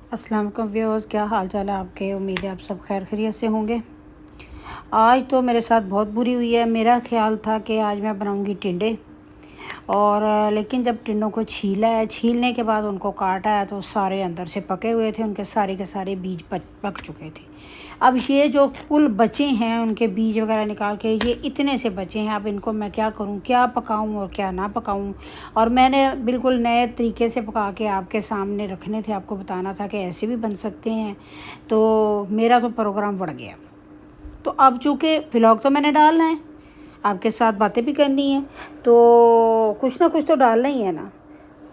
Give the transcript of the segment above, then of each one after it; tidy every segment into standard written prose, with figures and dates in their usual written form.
अस्सलाम वालेकुम व्यूअर्स, क्या हाल चाल है आपके। उम्मीद है आप सब खैर खैरियत से होंगे। आज तो मेरे साथ बहुत बुरी हुई है। मेरा ख्याल था कि आज मैं बनाऊंगी टिंडे और लेकिन जब टिंडों को छीला है, छीलने के बाद उनको काटा है तो सारे अंदर से पके हुए थे, उनके सारे के सारे बीज पक चुके थे। अब ये जो कुल बचे हैं उनके बीज वगैरह निकाल के ये इतने से बचे हैं। अब इनको मैं क्या करूं, क्या पकाऊं और क्या ना पकाऊं। और मैंने बिल्कुल नए तरीके से पका के आपके सामने रखने थे, आपको बताना था कि ऐसे भी बन सकते हैं। तो मेरा तो प्रोग्राम बढ़ गया। तो अब चूँकि व्लॉग तो मैंने डालना है, आपके साथ बातें भी करनी है, तो कुछ ना कुछ तो डालना ही है ना।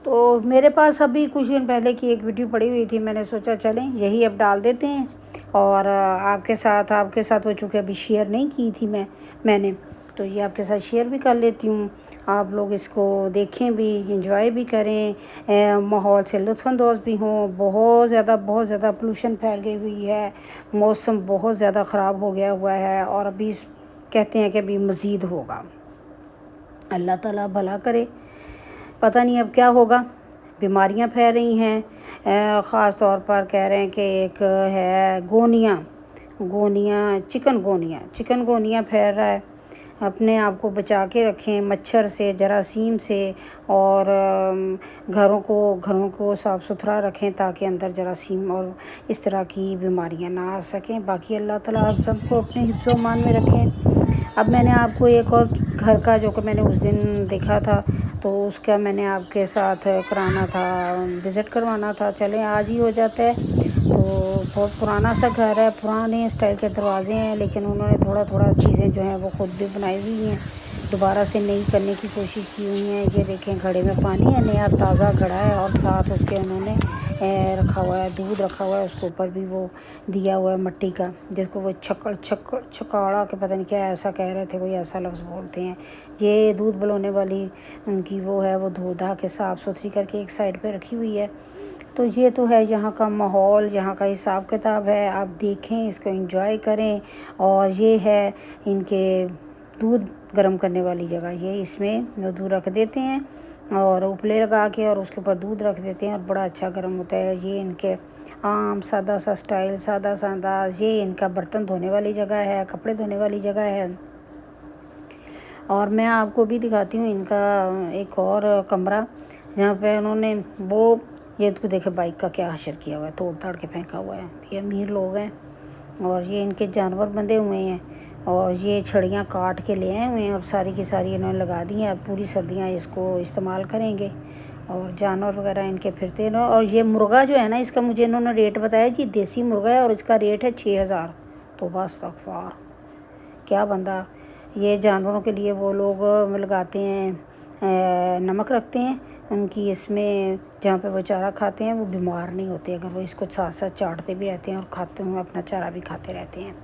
तो मेरे पास अभी कुछ दिन पहले की एक वीडियो पड़ी हुई थी, मैंने सोचा चलें यही अब डाल देते हैं। और आपके साथ वो चूँकि अभी शेयर नहीं की थी मैंने, तो ये आपके साथ शेयर भी कर लेती हूँ। आप लोग इसको देखें भी, इंजॉय भी करें, माहौल से लुत्फ़अंदोज़ भी हों। बहुत ज़्यादा पोल्यूशन फैल गई हुई है, मौसम बहुत ज़्यादा ख़राब हो गया हुआ है और अभी कहते हैं कि अभी मज़ीद होगा। अल्लाह ताला भला करे, पता नहीं अब क्या होगा। बीमारियां फैल रही हैं, ख़ास तौर पर कह रहे हैं कि एक है गोनिया चिकन गोनिया फैल रहा है। अपने आप को बचा के रखें मच्छर से, जरासीम से। और घरों को साफ़ सुथरा रखें ताकि अंदर जरासीम और इस तरह की बीमारियां ना आ सकें। बाकी अल्लाह ताला आप सबको अपने हिफ्ज़-ओ-मान में रखें। अब मैंने आपको एक और घर का जो कि मैंने उस दिन देखा था, तो उसका मैंने आपके साथ कराना था, विज़िट करवाना था। चलें आज ही हो जाता है। तो बहुत पुराना सा घर है, पुराने स्टाइल के दरवाजे हैं, लेकिन उन्होंने थोड़ा चीज़ें जो हैं वो ख़ुद भी बनाई हुई हैं, दोबारा से नई करने की कोशिश की हुई है। ये देखें घड़े में पानी है, नया ताज़ा घड़ा है और साथ उसके उन्होंने रखा हुआ है, दूध रखा हुआ है। उसके ऊपर भी वो दिया हुआ है मट्टी का, जिसको वो छकाड़ा के पता नहीं क्या ऐसा कह रहे थे, कोई ऐसा लफ्ज़ बोलते हैं। ये दूध बलौने वाली उनकी वो है, वो धो धा के साफ़ सुथरी करके एक साइड पे रखी हुई है। तो ये तो है यहाँ का माहौल, यहाँ का हिसाब किताब है। आप देखें, इसको एंजॉय करें। और ये है इनके दूध गर्म करने वाली जगह, ये इसमें दूध रख देते हैं और उपले लगा के और उसके ऊपर दूध रख देते हैं और बड़ा अच्छा गर्म होता है। ये इनके आम सादा सा स्टाइल, सादा सादा। ये इनका बर्तन धोने वाली जगह है, कपड़े धोने वाली जगह है। और मैं आपको भी दिखाती हूँ इनका एक और कमरा, जहाँ पे उन्होंने वो ये तो देखे बाइक का क्या हशर किया हुआ है, तोड़ ताड़ के फेंका हुआ है। ये अमीर लोग हैं और ये इनके जानवर बंधे हुए हैं और ये छड़ियाँ काट के ले आए हुए हैं और सारी की सारी इन्होंने लगा दी हैं। अब पूरी सर्दियाँ इसको इस्तेमाल करेंगे और जानवर वगैरह इनके फिरते हैं। और ये मुर्गा जो है ना, इसका मुझे इन्होंने रेट बताया जी, देसी मुर्गा है और इसका रेट है 6000। तो बस तकफ़ार क्या बंदा। ये जानवरों के लिए वो लोग लगाते हैं, नमक रखते हैं उनकी इसमें, जहाँ पे वो चारा खाते हैं वो बीमार नहीं होते अगर वो इसको साथ साथ चाटते भी रहते हैं और खाते हुए अपना चारा भी खाते रहते हैं।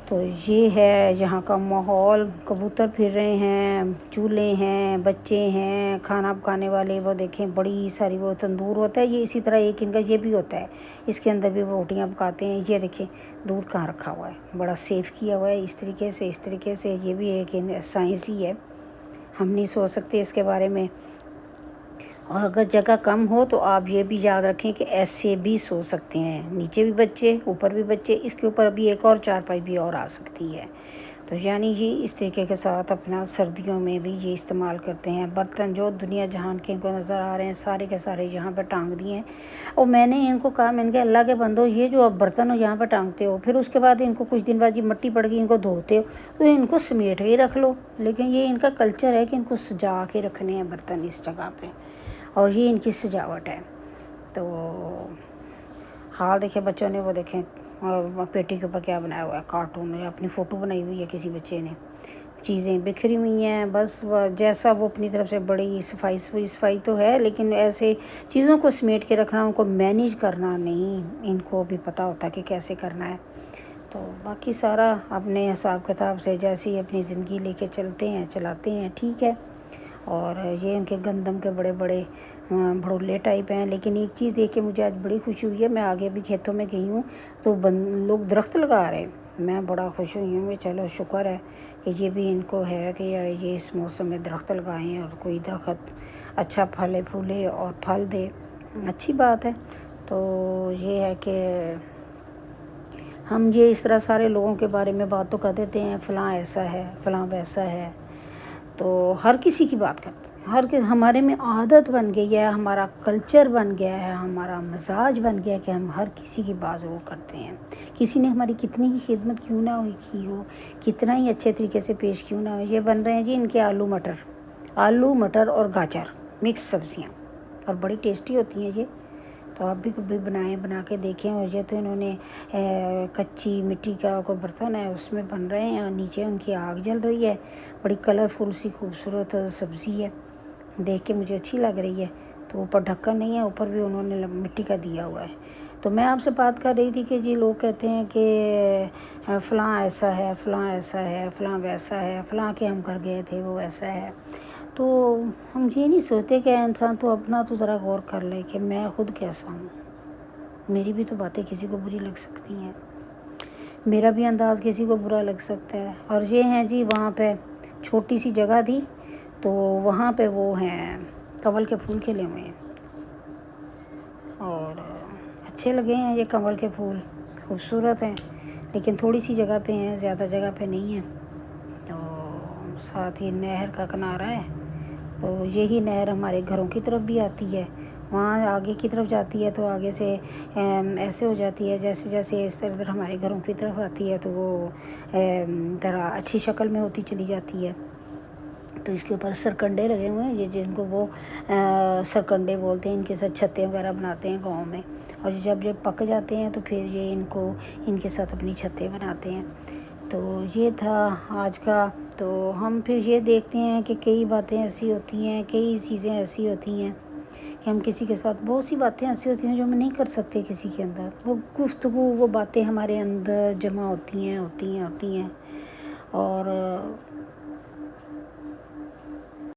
तो ये है यहाँ का माहौल। कबूतर फिर रहे हैं, चूल्हे हैं, बच्चे हैं, खाना पकाने वाले वो देखें बड़ी सारी वो तंदूर होता है। ये इसी तरह एक इनका ये भी होता है, इसके अंदर भी वो रोटियाँ पकाते हैं। ये देखें दूध कहाँ रखा हुआ है, बड़ा सेफ़ किया हुआ है इस तरीके से। ये भी एक साइंस ही है, हम नहीं सोच सकते इसके बारे में। और अगर जगह कम हो तो आप ये भी याद रखें कि ऐसे भी सो सकते हैं, नीचे भी बच्चे ऊपर भी बच्चे, इसके ऊपर अभी एक और चारपाई भी और आ सकती है। तो यानी ये इस तरीके के साथ अपना सर्दियों में भी ये इस्तेमाल करते हैं। बर्तन जो दुनिया जहान के इनको नज़र आ रहे हैं सारे के सारे यहाँ पर टांग दिए हैं। और मैंने इनको कहा, मैंने कहा अल्लाह के बंदो, ये जो अब बर्तन हो यहाँ पर टांगते हो, फिर उसके बाद इनको कुछ दिन बाद ये मिट्टी पड़ गई, इनको धोते हो तो इनको समेट के ही रख लो। लेकिन ये इनका कल्चर है कि इनको सजा के रखने हैं बर्तन इस जगह पर, और ये इनकी सजावट है। तो हाल देखे बच्चों ने, वो देखें पेटी के ऊपर क्या बनाया हुआ है, कार्टून या अपनी फ़ोटो बनाई हुई है किसी बच्चे ने। चीज़ें बिखरी हुई हैं, बस जैसा वो अपनी तरफ से बड़ी सफाई तो है, लेकिन ऐसे चीज़ों को समेट के रखना, उनको मैनेज करना नहीं इनको भी पता होता कि कैसे करना है। तो बाकी सारा अपने हिसाब किताब से जैसी अपनी ज़िंदगी लेके चलाते हैं, ठीक है। और ये उनके गंदम के बड़े बड़े भड़ोले टाइप हैं। लेकिन एक चीज़ देख के मुझे आज बड़ी खुशी हुई है, मैं आगे भी खेतों में गई हूँ तो लोग दरख्त लगा रहे हैं, मैं बड़ा खुश हुई हूँ। चलो शुक्र है कि ये भी इनको है कि ये इस मौसम में दरख्त लगाएं और कोई दरख्त अच्छा फले फूले और फल दे, अच्छी बात है। تو یہ ہے کہ ہم یہ اس طرح سارے لوگوں کے بارے میں بات تو کر دیتے ہیں، فلاں ایسا ہے، فلاں ویسا ہے، تو ہر کسی کی بات کرتے ہیں، ہمارے میں عادت بن گئی ہے، ہمارا کلچر بن گیا ہے، ہمارا مزاج بن گیا ہے کہ ہم ہر کسی کی بات ضرور کرتے ہیں، کسی نے ہماری کتنی ہی خدمت کیوں نہ ہوئی کی ہو، کتنا ہی اچھے طریقے سے پیش کیوں نہ ہو۔ یہ بن رہے ہیں جی ان کے آلو مٹر اور گاجر مکس سبزیاں، اور بڑی ٹیسٹی ہوتی ہیں یہ، تو آپ بھی کبھی بنائیں، بنا کے دیکھیں۔ اور یہ تو انہوں نے کچی مٹی کا کوئی برتن ہے اس میں بن رہے ہیں، اور نیچے ان کی آگ جل رہی ہے، بڑی کلرفل سی خوبصورت سبزی ہے، دیکھ کے مجھے اچھی لگ رہی ہے۔ تو اوپر ڈھکن نہیں ہے، اوپر بھی انہوں نے مٹی کا دیا ہوا ہے۔ تو میں آپ سے بات کر رہی تھی کہ جی لوگ کہتے ہیں کہ فلاں ایسا ہے، فلاں ایسا ہے، فلاں ویسا ہے، فلاں کے ہم گھر گئے تھے وہ ایسا ہے، تو ہم یہ نہیں سوچتے کہ انسان تو اپنا تو ذرا غور کر لے کہ میں خود کیسا ہوں، میری بھی تو باتیں کسی کو بری لگ سکتی ہیں، میرا بھی انداز کسی کو برا لگ سکتا ہے۔ اور یہ ہیں جی وہاں پہ چھوٹی سی جگہ تھی تو وہاں پہ وہ ہیں کنول کے پھول کھلے ہوئے ہیں، اور اچھے لگے ہیں یہ کنول کے پھول، خوبصورت ہیں، لیکن تھوڑی سی جگہ پہ ہیں، زیادہ جگہ پہ نہیں ہیں۔ تو ساتھ ہی نہر کا کنارہ ہے، تو یہی نہر ہمارے گھروں کی طرف بھی آتی ہے، وہاں آگے کی طرف جاتی ہے تو آگے سے ایسے ہو جاتی ہے جیسے جیسے اس طرح ہمارے گھروں کی طرف آتی ہے تو وہ ذرا اچھی شکل میں ہوتی چلی جاتی ہے۔ تو اس کے اوپر سرکنڈے لگے ہوئے ہیں، یہ جن کو وہ سرکنڈے بولتے ہیں، ان کے ساتھ چھتیں وغیرہ بناتے ہیں گاؤں میں، اور جب یہ پک جاتے ہیں تو پھر یہ ان کے ساتھ اپنی چھتیں بناتے ہیں۔ تو یہ تھا آج کا۔ تو ہم پھر یہ دیکھتے ہیں کہ کئی باتیں ایسی ہوتی ہیں، کئی چیزیں ایسی ہوتی ہیں کہ ہم کسی کے ساتھ، بہت سی باتیں ایسی ہوتی ہیں جو ہم نہیں کر سکتے کسی کے اندر، وہ گفتگو، وہ باتیں ہمارے اندر جمع ہوتی ہیں۔ اور